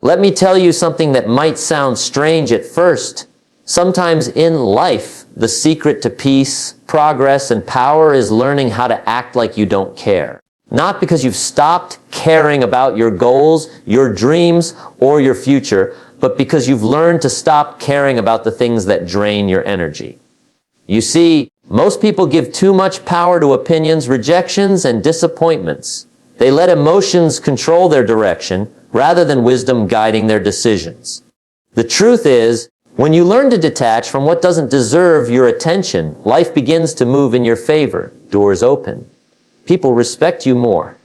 Let me tell you something that might sound strange at first. Sometimes in life, the secret to peace, progress, and power is learning how to act like you don't care. Not because you've stopped caring about your goals, your dreams, or your future, but because you've learned to stop caring about the things that drain your energy. You see, most people give too much power to opinions, rejections, and disappointments. They let emotions control their direction rather than wisdom guiding their decisions. The truth is, when you learn to detach from what doesn't deserve your attention, life begins to move in your favor. Doors open. People respect you more.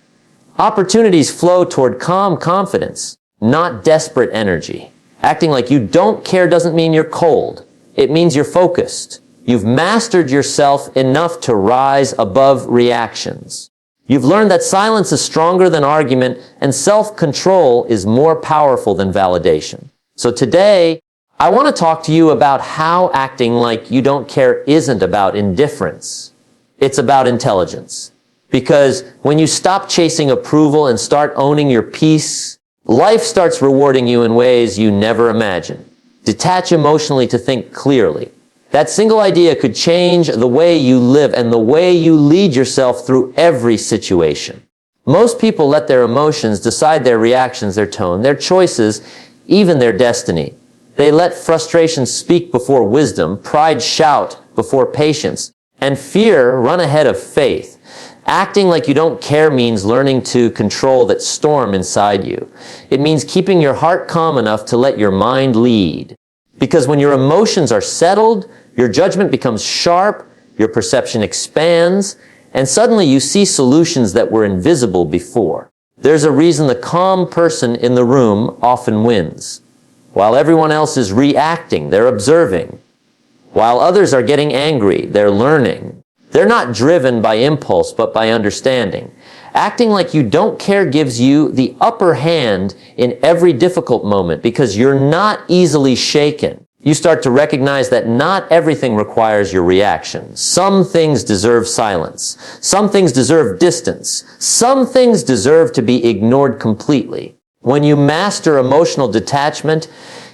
Opportunities flow toward calm confidence, not desperate energy. Acting like you don't care doesn't mean you're cold. It means you're focused. You've mastered yourself enough to rise above reactions. You've learned that silence is stronger than argument and self-control is more powerful than validation. So today, I want to talk to you about how acting like you don't care isn't about indifference. It's about intelligence. Because when you stop chasing approval and start owning your peace, life starts rewarding you in ways you never imagined. Detach emotionally to think clearly. That single idea could change the way you live and the way you lead yourself through every situation. Most people let their emotions decide their reactions, their tone, their choices, even their destiny. They let frustration speak before wisdom, pride shout before patience, and fear run ahead of faith. Acting like you don't care means learning to control that storm inside you. It means keeping your heart calm enough to let your mind lead. Because when your emotions are settled, your judgment becomes sharp, your perception expands, and suddenly you see solutions that were invisible before. There's a reason the calm person in the room often wins. While everyone else is reacting, they're observing. While others are getting angry, they're learning. They're not driven by impulse, but by understanding. Acting like you don't care gives you the upper hand in every difficult moment because you're not easily shaken. You start to recognize that not everything requires your reaction. Some things deserve silence. Some things deserve distance. Some things deserve to be ignored completely. When you master emotional detachment,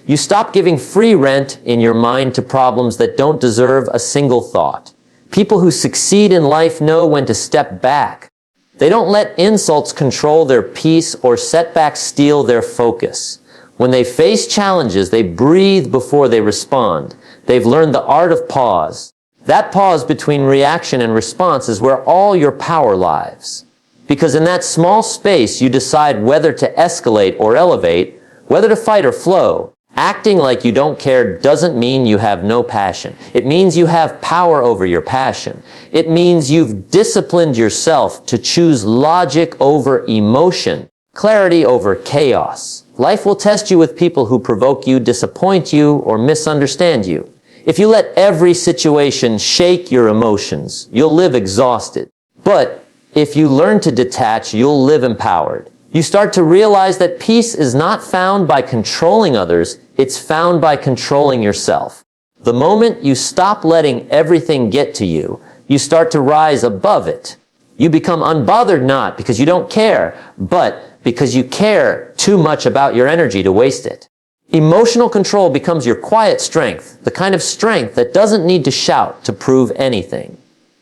you stop giving free rent in your mind to problems that don't deserve a single thought. People who succeed in life know when to step back. They don't let insults control their peace or setbacks steal their focus. When they face challenges, they breathe before they respond. They've learned the art of pause. That pause between reaction and response is where all your power lies. Because in that small space, you decide whether to escalate or elevate, whether to fight or flow. Acting like you don't care doesn't mean you have no passion. It means you have power over your passion. It means you've disciplined yourself to choose logic over emotion, clarity over chaos. Life will test you with people who provoke you, disappoint you, or misunderstand you. If you let every situation shake your emotions, you'll live exhausted. But if you learn to detach, you'll live empowered. You start to realize that peace is not found by controlling others, it's found by controlling yourself. The moment you stop letting everything get to you, you start to rise above it. You become unbothered not because you don't care, but because you care too much about your energy to waste it. Emotional control becomes your quiet strength, the kind of strength that doesn't need to shout to prove anything.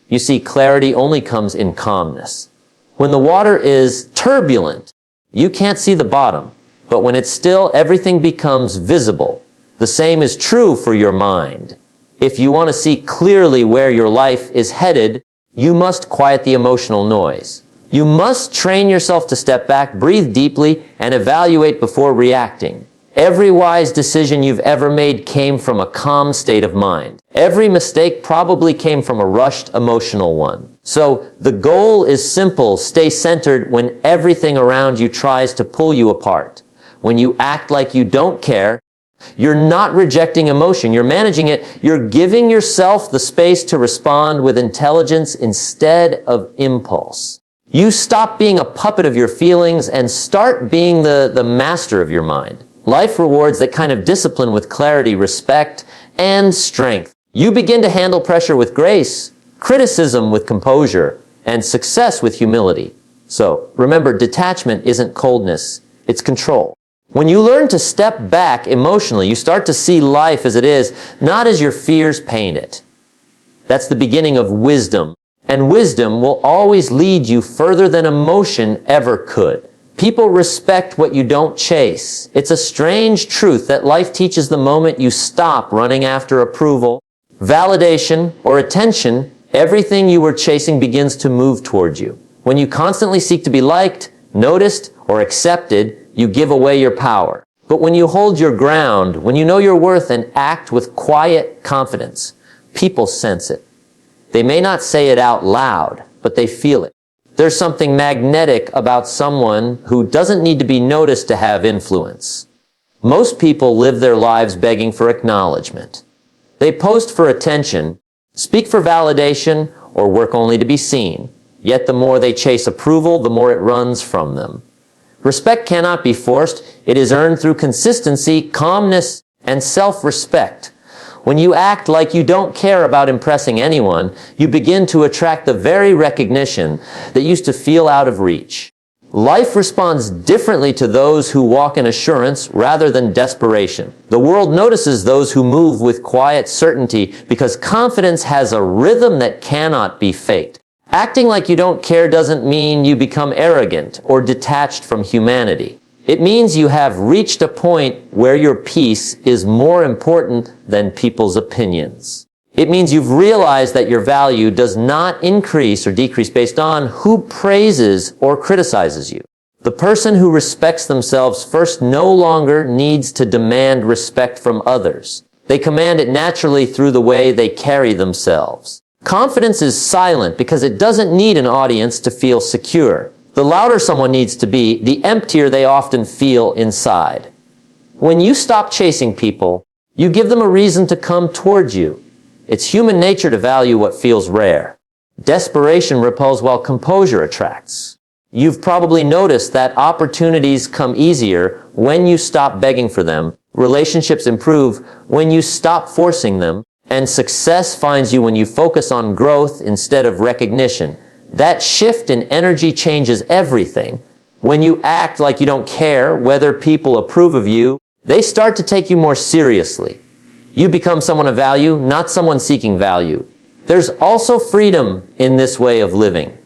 You see, clarity only comes in calmness. When the water is turbulent, you can't see the bottom, but when it's still, everything becomes visible. The same is true for your mind. If you want to see clearly where your life is headed, you must quiet the emotional noise. You must train yourself to step back, breathe deeply, and evaluate before reacting. Every wise decision you've ever made came from a calm state of mind. Every mistake probably came from a rushed emotional one. So the goal is simple: stay centered when everything around you tries to pull you apart. When you act like you don't care, you're not rejecting emotion, you're managing it. You're giving yourself the space to respond with intelligence instead of impulse. You stop being a puppet of your feelings and start being the master of your mind. Life rewards that kind of discipline with clarity, respect, and strength. You begin to handle pressure with grace, criticism with composure, and success with humility. So remember, detachment isn't coldness, it's control. When you learn to step back emotionally, you start to see life as it is, not as your fears paint it. That's the beginning of wisdom. And wisdom will always lead you further than emotion ever could. People respect what you don't chase. It's a strange truth that life teaches the moment you stop running after approval, validation, or attention. Everything you were chasing begins to move towards you. When you constantly seek to be liked, noticed, or accepted, you give away your power. But when you hold your ground, when you know your worth and act with quiet confidence, people sense it. They may not say it out loud, but they feel it. There's something magnetic about someone who doesn't need to be noticed to have influence. Most people live their lives begging for acknowledgement. They post for attention, speak for validation, or work only to be seen. Yet the more they chase approval, the more it runs from them. Respect cannot be forced. It is earned through consistency, calmness, and self-respect. When you act like you don't care about impressing anyone, you begin to attract the very recognition that used to feel out of reach. Life responds differently to those who walk in assurance rather than desperation. The world notices those who move with quiet certainty because confidence has a rhythm that cannot be faked. Acting like you don't care doesn't mean you become arrogant or detached from humanity. It means you have reached a point where your peace is more important than people's opinions. It means you've realized that your value does not increase or decrease based on who praises or criticizes you. The person who respects themselves first no longer needs to demand respect from others. They command it naturally through the way they carry themselves. Confidence is silent because it doesn't need an audience to feel secure. The louder someone needs to be, the emptier they often feel inside. When you stop chasing people, you give them a reason to come towards you. It's human nature to value what feels rare. Desperation repels while composure attracts. You've probably noticed that opportunities come easier when you stop begging for them, relationships improve when you stop forcing them, and success finds you when you focus on growth instead of recognition. That shift in energy changes everything. When you act like you don't care whether people approve of you, they start to take you more seriously. You become someone of value, not someone seeking value. There's also freedom in this way of living.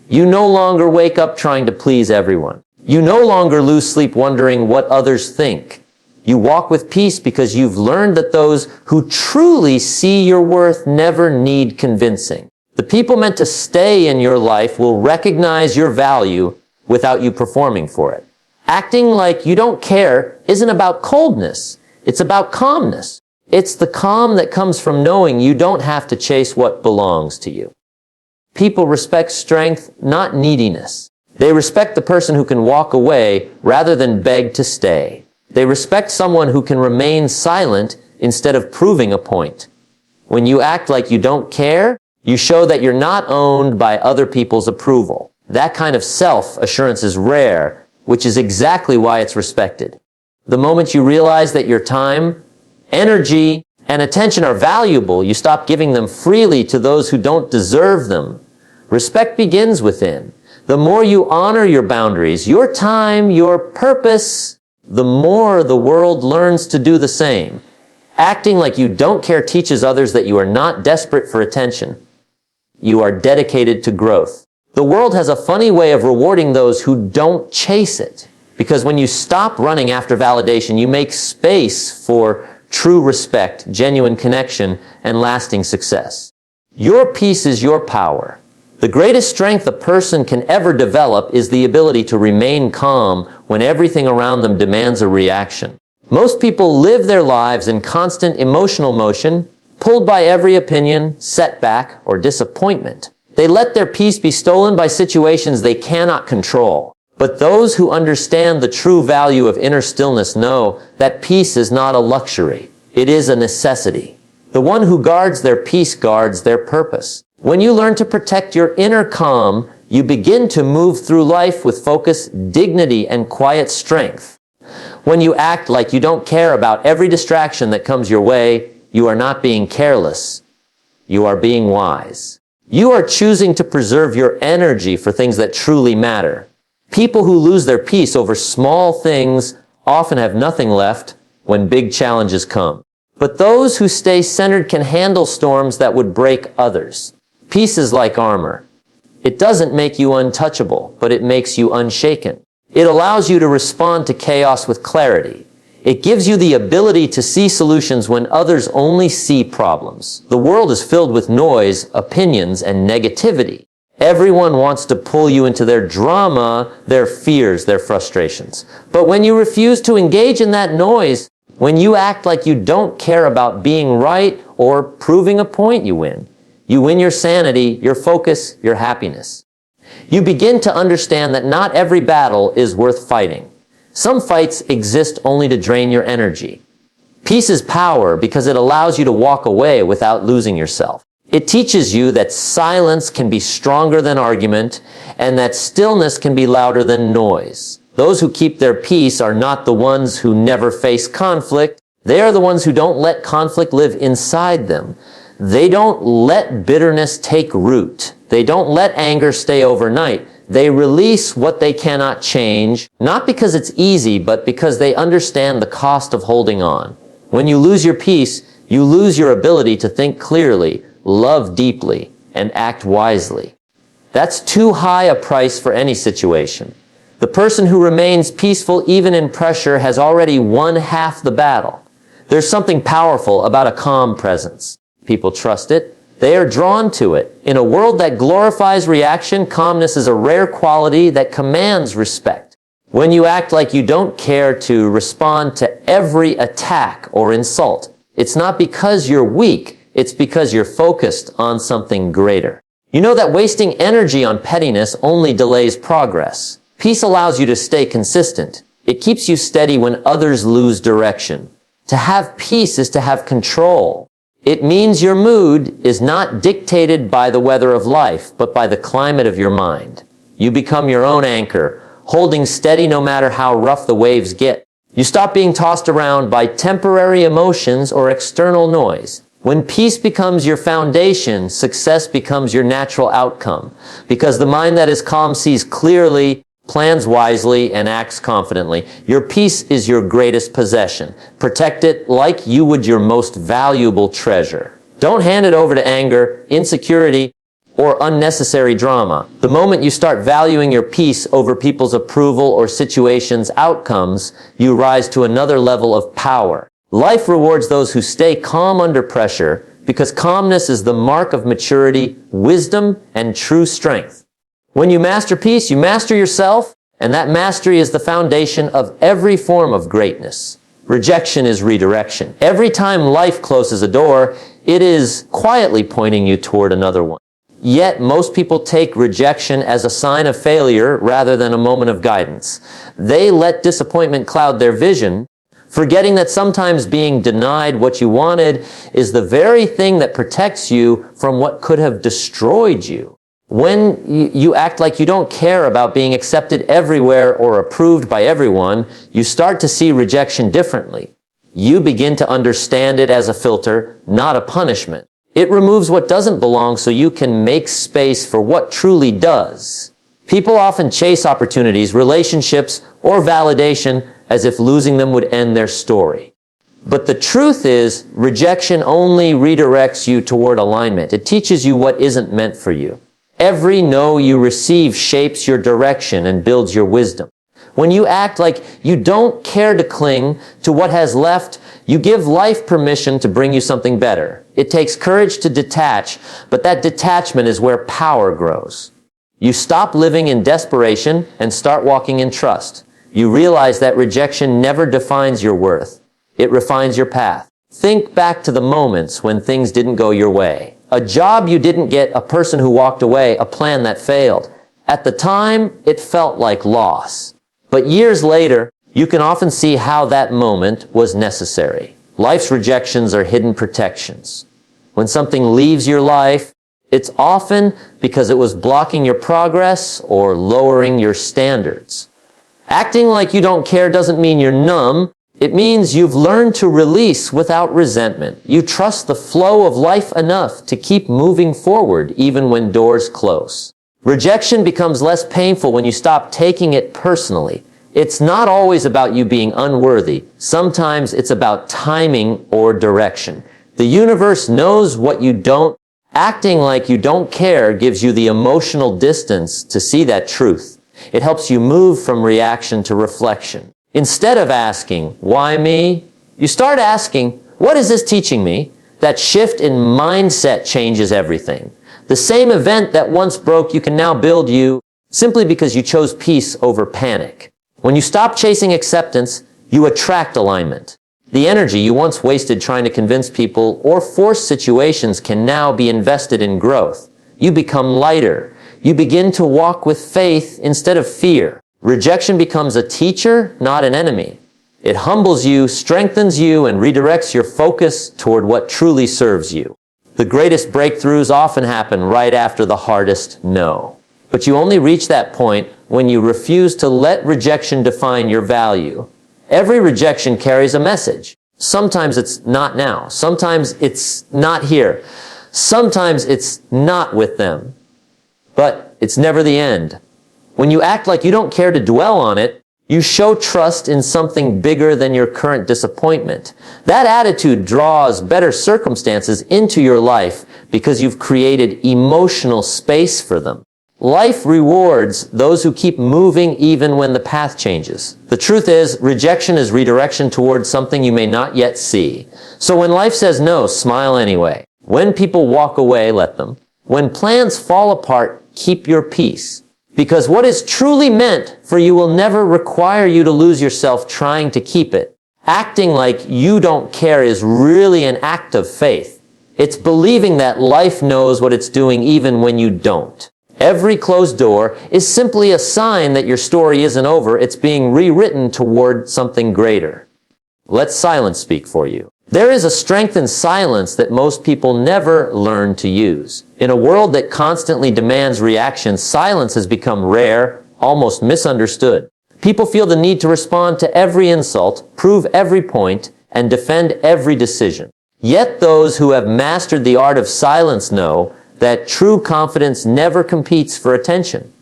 You no longer wake up trying to please everyone. You no longer lose sleep wondering what others think. You walk with peace because you've learned that those who truly see your worth never need convincing. The people meant to stay in your life will recognize your value without you performing for it. Acting like you don't care isn't about coldness. It's about calmness. It's the calm that comes from knowing you don't have to chase what belongs to you. People respect strength, not neediness. They respect the person who can walk away rather than beg to stay. They respect someone who can remain silent instead of proving a point. When you act like you don't care, you show that you're not owned by other people's approval. That kind of self-assurance is rare, which is exactly why it's respected. The moment you realize that your time, energy, and attention are valuable, you stop giving them freely to those who don't deserve them. Respect begins within. The more you honor your boundaries, your time, your purpose, the more the world learns to do the same. Acting like you don't care teaches others that you are not desperate for attention. You are dedicated to growth. The world has a funny way of rewarding those who don't chase it. Because when you stop running after validation, you make space for true respect, genuine connection, and lasting success. Your peace is your power. The greatest strength a person can ever develop is the ability to remain calm when everything around them demands a reaction. Most people live their lives in constant emotional motion, pulled by every opinion, setback, or disappointment. They let their peace be stolen by situations they cannot control. But those who understand the true value of inner stillness know that peace is not a luxury. It is a necessity. The one who guards their peace guards their purpose. When you learn to protect your inner calm, you begin to move through life with focus, dignity, and quiet strength. When you act like you don't care about every distraction that comes your way, you are not being careless. You are being wise. You are choosing to preserve your energy for things that truly matter. People who lose their peace over small things often have nothing left when big challenges come. But those who stay centered can handle storms that would break others. Peace is like armor. It doesn't make you untouchable, but it makes you unshaken. It allows you to respond to chaos with clarity. It gives you the ability to see solutions when others only see problems. The world is filled with noise, opinions, and negativity. Everyone wants to pull you into their drama, their fears, their frustrations. But when you refuse to engage in that noise, when you act like you don't care about being right or proving a point, you win. You win your sanity, your focus, your happiness. You begin to understand that not every battle is worth fighting. Some fights exist only to drain your energy. Peace is power because it allows you to walk away without losing yourself. It teaches you that silence can be stronger than argument and that stillness can be louder than noise. Those who keep their peace are not the ones who never face conflict. They are the ones who don't let conflict live inside them. They don't let bitterness take root. They don't let anger stay overnight. They release what they cannot change, not because it's easy, but because they understand the cost of holding on. When you lose your peace, you lose your ability to think clearly, love deeply, and act wisely. That's too high a price for any situation. The person who remains peaceful even in pressure has already won half the battle. There's something powerful about a calm presence. People trust it. They are drawn to it. In a world that glorifies reaction, calmness is a rare quality that commands respect. When you act like you don't care to respond to every attack or insult, it's not because you're weak, it's because you're focused on something greater. You know that wasting energy on pettiness only delays progress. Peace allows you to stay consistent. It keeps you steady when others lose direction. To have peace is to have control. It means your mood is not dictated by the weather of life, but by the climate of your mind. You become your own anchor, holding steady no matter how rough the waves get. You stop being tossed around by temporary emotions or external noise. When peace becomes your foundation, success becomes your natural outcome, because the mind that is calm sees clearly, plans wisely, and acts confidently. Your peace is your greatest possession. Protect it like you would your most valuable treasure. Don't hand it over to anger, insecurity, or unnecessary drama. The moment you start valuing your peace over people's approval or situations' outcomes, you rise to another level of power. Life rewards those who stay calm under pressure because calmness is the mark of maturity, wisdom, and true strength. When you master peace, you master yourself, and that mastery is the foundation of every form of greatness. Rejection is redirection. Every time life closes a door, it is quietly pointing you toward another one. Yet most people take rejection as a sign of failure rather than a moment of guidance. They let disappointment cloud their vision, forgetting that sometimes being denied what you wanted is the very thing that protects you from what could have destroyed you. When you act like you don't care about being accepted everywhere or approved by everyone, you start to see rejection differently. You begin to understand it as a filter, not a punishment. It removes what doesn't belong so you can make space for what truly does. People often chase opportunities, relationships, or validation as if losing them would end their story. But the truth is, rejection only redirects you toward alignment. It teaches you what isn't meant for you. Every no you receive shapes your direction and builds your wisdom. When you act like you don't care to cling to what has left, you give life permission to bring you something better. It takes courage to detach, but that detachment is where power grows. You stop living in desperation and start walking in trust. You realize that rejection never defines your worth. It refines your path. Think back to the moments when things didn't go your way. A job you didn't get, a person who walked away, a plan that failed. At the time, it felt like loss. But years later, you can often see how that moment was necessary. Life's rejections are hidden protections. When something leaves your life, it's often because it was blocking your progress or lowering your standards. Acting like you don't care doesn't mean you're numb. It means you've learned to release without resentment. You trust the flow of life enough to keep moving forward even when doors close. Rejection becomes less painful when you stop taking it personally. It's not always about you being unworthy. Sometimes it's about timing or direction. The universe knows what you don't. Acting like you don't care gives you the emotional distance to see that truth. It helps you move from reaction to reflection. Instead of asking, why me? You start asking, what is this teaching me? That shift in mindset changes everything. The same event that once broke you can now build you simply because you chose peace over panic. When you stop chasing acceptance, you attract alignment. The energy you once wasted trying to convince people or force situations can now be invested in growth. You become lighter. You begin to walk with faith instead of fear. Rejection becomes a teacher, not an enemy. It humbles you, strengthens you, and redirects your focus toward what truly serves you. The greatest breakthroughs often happen right after the hardest no. But you only reach that point when you refuse to let rejection define your value. Every rejection carries a message. Sometimes it's not now. Sometimes it's not here. Sometimes it's not with them. But it's never the end. When you act like you don't care to dwell on it, you show trust in something bigger than your current disappointment. That attitude draws better circumstances into your life because you've created emotional space for them. Life rewards those who keep moving even when the path changes. The truth is, rejection is redirection towards something you may not yet see. So when life says no, smile anyway. When people walk away, let them. When plans fall apart, keep your peace. Because what is truly meant for you will never require you to lose yourself trying to keep it. Acting like you don't care is really an act of faith. It's believing that life knows what it's doing even when you don't. Every closed door is simply a sign that your story isn't over. It's being rewritten toward something greater. Let silence speak for you. There is a strength in silence that most people never learn to use. In a world that constantly demands reaction, silence has become rare, almost misunderstood. People feel the need to respond to every insult, prove every point, and defend every decision. Yet those who have mastered the art of silence know that true confidence never competes for attention.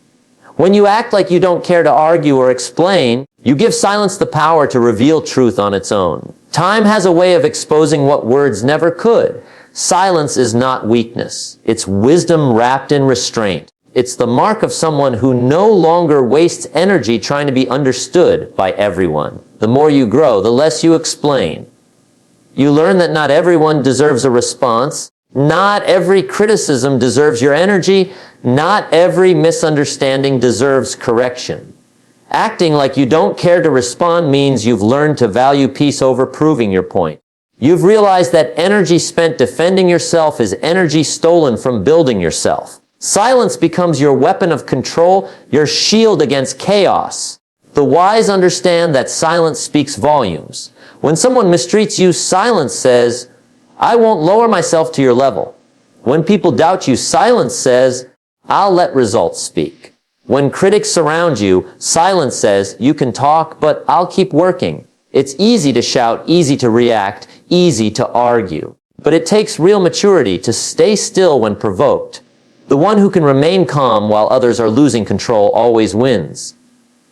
When you act like you don't care to argue or explain, you give silence the power to reveal truth on its own. Time has a way of exposing what words never could. Silence is not weakness. It's wisdom wrapped in restraint. It's the mark of someone who no longer wastes energy trying to be understood by everyone. The more you grow, the less you explain. You learn that not everyone deserves a response. Not every criticism deserves your energy. Not every misunderstanding deserves correction. Acting like you don't care to respond means you've learned to value peace over proving your point. You've realized that energy spent defending yourself is energy stolen from building yourself. Silence becomes your weapon of control, your shield against chaos. The wise understand that silence speaks volumes. When someone mistreats you, silence says, I won't lower myself to your level. When people doubt you, silence says, I'll let results speak. When critics surround you, silence says, you can talk, but I'll keep working. It's easy to shout, easy to react, easy to argue. But it takes real maturity to stay still when provoked. The one who can remain calm while others are losing control always wins.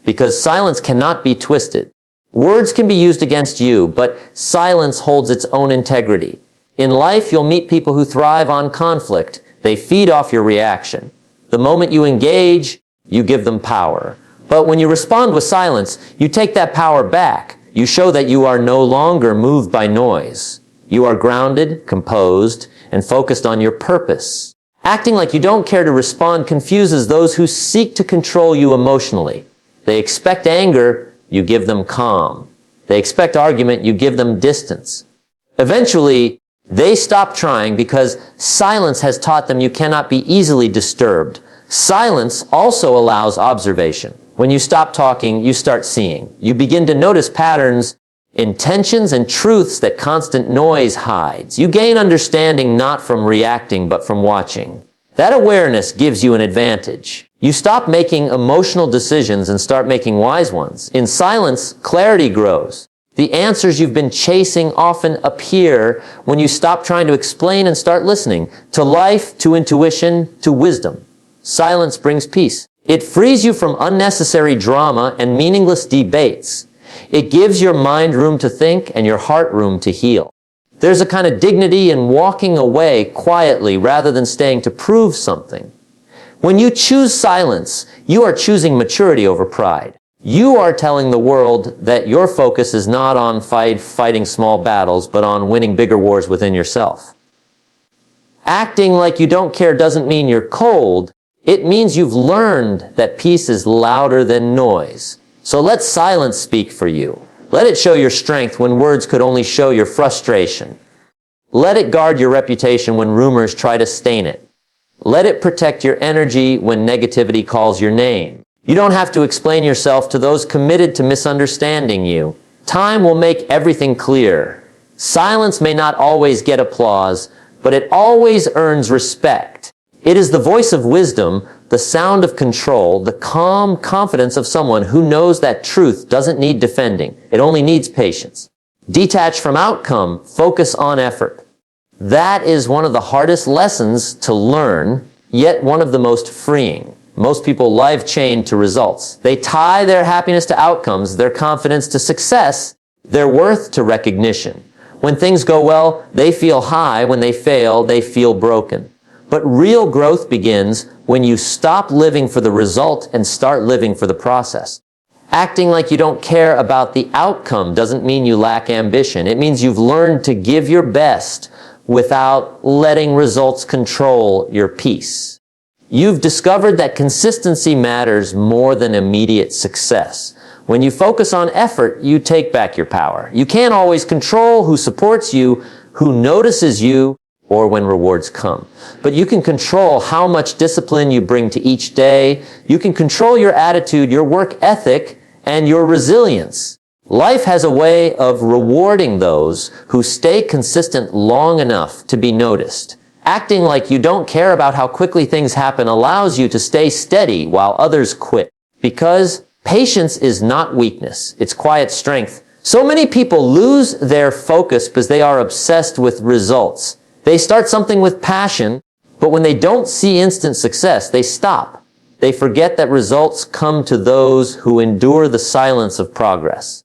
Because silence cannot be twisted. Words can be used against you, but silence holds its own integrity. In life, you'll meet people who thrive on conflict. They feed off your reaction. The moment you engage, you give them power. But when you respond with silence, you take that power back. You show that you are no longer moved by noise. You are grounded, composed, and focused on your purpose. Acting like you don't care to respond confuses those who seek to control you emotionally. They expect anger, you give them calm. They expect argument, you give them distance. Eventually, they stop trying because silence has taught them you cannot be easily disturbed. Silence also allows observation. When you stop talking, you start seeing. You begin to notice patterns, intentions, and truths that constant noise hides. You gain understanding not from reacting, but from watching. That awareness gives you an advantage. You stop making emotional decisions and start making wise ones. In silence, clarity grows. The answers you've been chasing often appear when you stop trying to explain and start listening to life, to intuition, to wisdom. Silence brings peace. It frees you from unnecessary drama and meaningless debates. It gives your mind room to think and your heart room to heal. There's a kind of dignity in walking away quietly rather than staying to prove something. When you choose silence, you are choosing maturity over pride. You are telling the world that your focus is not on fighting small battles, but on winning bigger wars within yourself. Acting like you don't care doesn't mean you're cold. It means you've learned that peace is louder than noise. So let silence speak for you. Let it show your strength when words could only show your frustration. Let it guard your reputation when rumors try to stain it. Let it protect your energy when negativity calls your name. You don't have to explain yourself to those committed to misunderstanding you. Time will make everything clear. Silence may not always get applause, but it always earns respect. It is the voice of wisdom, the sound of control, the calm confidence of someone who knows that truth doesn't need defending. It only needs patience. Detach from outcome, focus on effort. That is one of the hardest lessons to learn, yet one of the most freeing. Most people life chained to results. They tie their happiness to outcomes, their confidence to success, their worth to recognition. When things go well, they feel high. When they fail, they feel broken. But real growth begins when you stop living for the result and start living for the process. Acting like you don't care about the outcome doesn't mean you lack ambition. It means you've learned to give your best without letting results control your peace. You've discovered that consistency matters more than immediate success. When you focus on effort, you take back your power. You can't always control who supports you, who notices you, or when rewards come. But you can control how much discipline you bring to each day. You can control your attitude, your work ethic, and your resilience. Life has a way of rewarding those who stay consistent long enough to be noticed. Acting like you don't care about how quickly things happen allows you to stay steady while others quit. Because patience is not weakness, it's quiet strength. So many people lose their focus because they are obsessed with results. They start something with passion, but when they don't see instant success, they stop. They forget that results come to those who endure the silence of progress.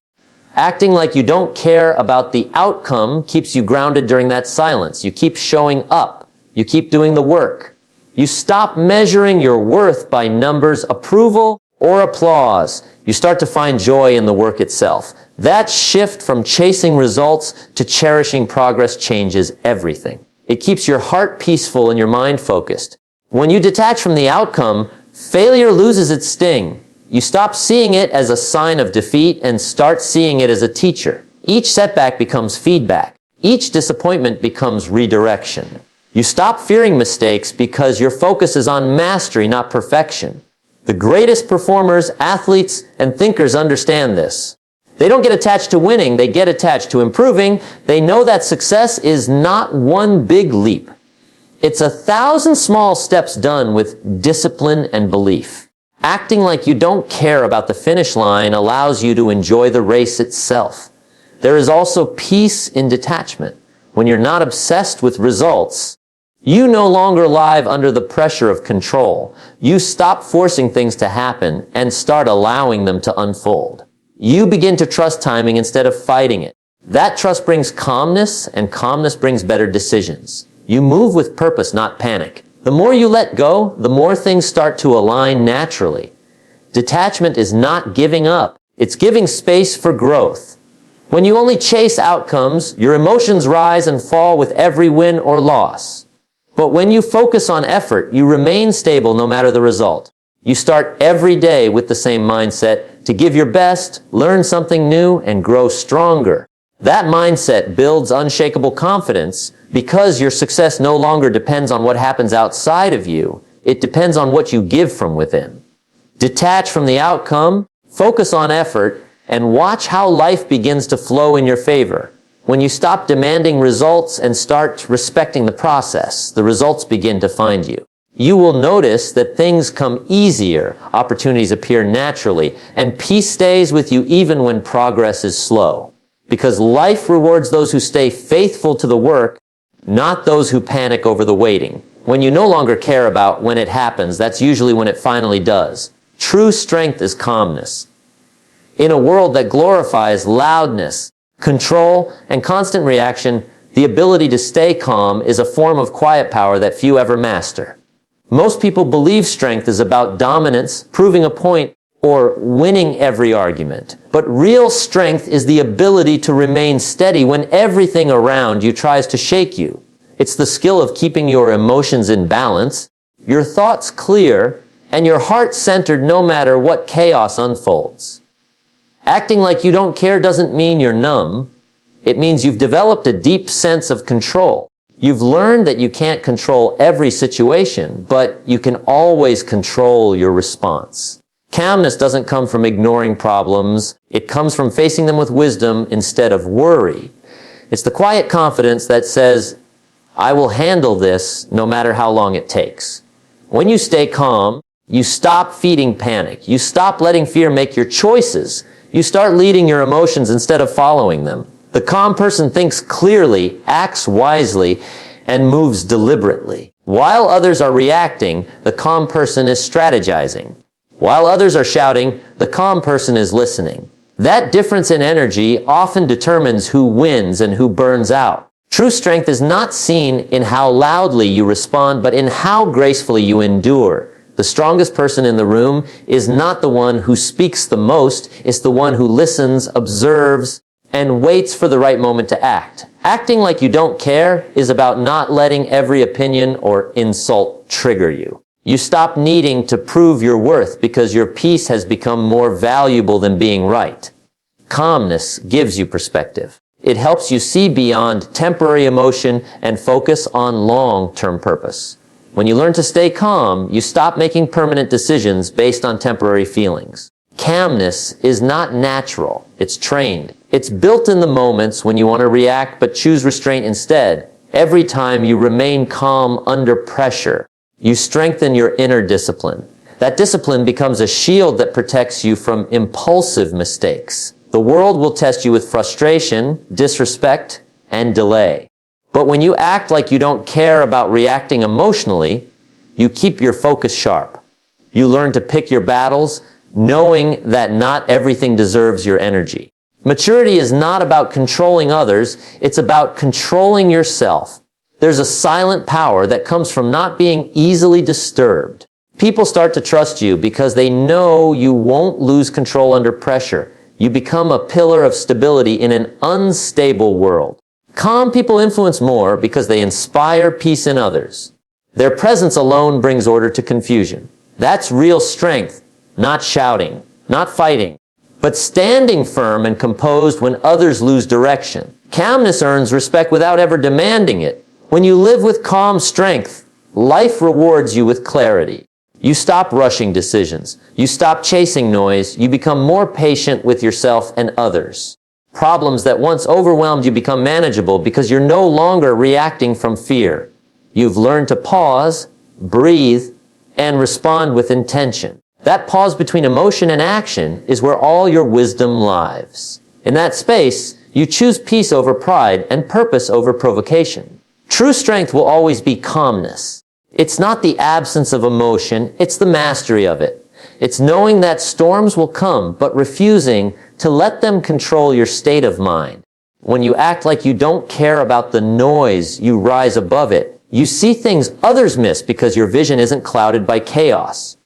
Acting like you don't care about the outcome keeps you grounded during that silence. You keep showing up. You keep doing the work. You stop measuring your worth by numbers, approval, or applause. You start to find joy in the work itself. That shift from chasing results to cherishing progress changes everything. It keeps your heart peaceful and your mind focused. When you detach from the outcome, failure loses its sting. You stop seeing it as a sign of defeat and start seeing it as a teacher. Each setback becomes feedback. Each disappointment becomes redirection. You stop fearing mistakes because your focus is on mastery, not perfection. The greatest performers, athletes, and thinkers understand this. They don't get attached to winning, they get attached to improving. They know that success is not one big leap. It's 1,000 small steps done with discipline and belief. Acting like you don't care about the finish line allows you to enjoy the race itself. There is also peace in detachment. When you're not obsessed with results, you no longer live under the pressure of control. You stop forcing things to happen and start allowing them to unfold. You begin to trust timing instead of fighting it. That trust brings calmness, and calmness brings better decisions. You move with purpose, not panic. The more you let go, the more things start to align naturally. Detachment is not giving up. It's giving space for growth. When you only chase outcomes, your emotions rise and fall with every win or loss. But when you focus on effort, you remain stable no matter the result. You start every day with the same mindset to give your best, learn something new, and grow stronger. That mindset builds unshakable confidence because your success no longer depends on what happens outside of you. It depends on what you give from within. Detach from the outcome, focus on effort, and watch how life begins to flow in your favor. When you stop demanding results and start respecting the process, the results begin to find you. You will notice that things come easier, opportunities appear naturally, and peace stays with you even when progress is slow. Because life rewards those who stay faithful to the work, not those who panic over the waiting. When you no longer care about when it happens, that's usually when it finally does. True strength is calmness. In a world that glorifies loudness, control, and constant reaction, the ability to stay calm is a form of quiet power that few ever master. Most people believe strength is about dominance, proving a point, or winning every argument. But real strength is the ability to remain steady when everything around you tries to shake you. It's the skill of keeping your emotions in balance, your thoughts clear, and your heart centered no matter what chaos unfolds. Acting like you don't care doesn't mean you're numb. It means you've developed a deep sense of control. You've learned that you can't control every situation, but you can always control your response. Calmness doesn't come from ignoring problems. It comes from facing them with wisdom instead of worry. It's the quiet confidence that says, I will handle this no matter how long it takes. When you stay calm, you stop feeding panic. You stop letting fear make your choices. You start leading your emotions instead of following them. The calm person thinks clearly, acts wisely, and moves deliberately. While others are reacting, the calm person is strategizing. While others are shouting, the calm person is listening. That difference in energy often determines who wins and who burns out. True strength is not seen in how loudly you respond, but in how gracefully you endure. The strongest person in the room is not the one who speaks the most, it's the one who listens, observes, and waits for the right moment to act. Acting like you don't care is about not letting every opinion or insult trigger you. You stop needing to prove your worth because your peace has become more valuable than being right. Calmness gives you perspective. It helps you see beyond temporary emotion and focus on long-term purpose. When you learn to stay calm, you stop making permanent decisions based on temporary feelings. Calmness is not natural, it's trained. It's built in the moments when you want to react but choose restraint instead. Every time you remain calm under pressure, you strengthen your inner discipline. That discipline becomes a shield that protects you from impulsive mistakes. The world will test you with frustration, disrespect, and delay. But when you act like you don't care about reacting emotionally, you keep your focus sharp. You learn to pick your battles, knowing that not everything deserves your energy. Maturity is not about controlling others, it's about controlling yourself. There's a silent power that comes from not being easily disturbed. People start to trust you because they know you won't lose control under pressure. You become a pillar of stability in an unstable world. Calm people influence more because they inspire peace in others. Their presence alone brings order to confusion. That's real strength, not shouting, not fighting, but standing firm and composed when others lose direction. Calmness earns respect without ever demanding it. When you live with calm strength, life rewards you with clarity. You stop rushing decisions. You stop chasing noise. You become more patient with yourself and others. Problems that once overwhelmed you become manageable because you're no longer reacting from fear. You've learned to pause, breathe, and respond with intention. That pause between emotion and action is where all your wisdom lies. In that space, you choose peace over pride and purpose over provocation. True strength will always be calmness. It's not the absence of emotion, it's the mastery of it. It's knowing that storms will come, but refusing to let them control your state of mind. When you act like you don't care about the noise, you rise above it. You see things others miss because your vision isn't clouded by chaos.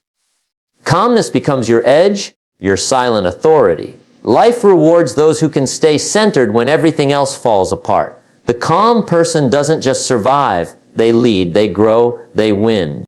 Calmness becomes your edge, your silent authority. Life rewards those who can stay centered when everything else falls apart. The calm person doesn't just survive, they lead, they grow, they win.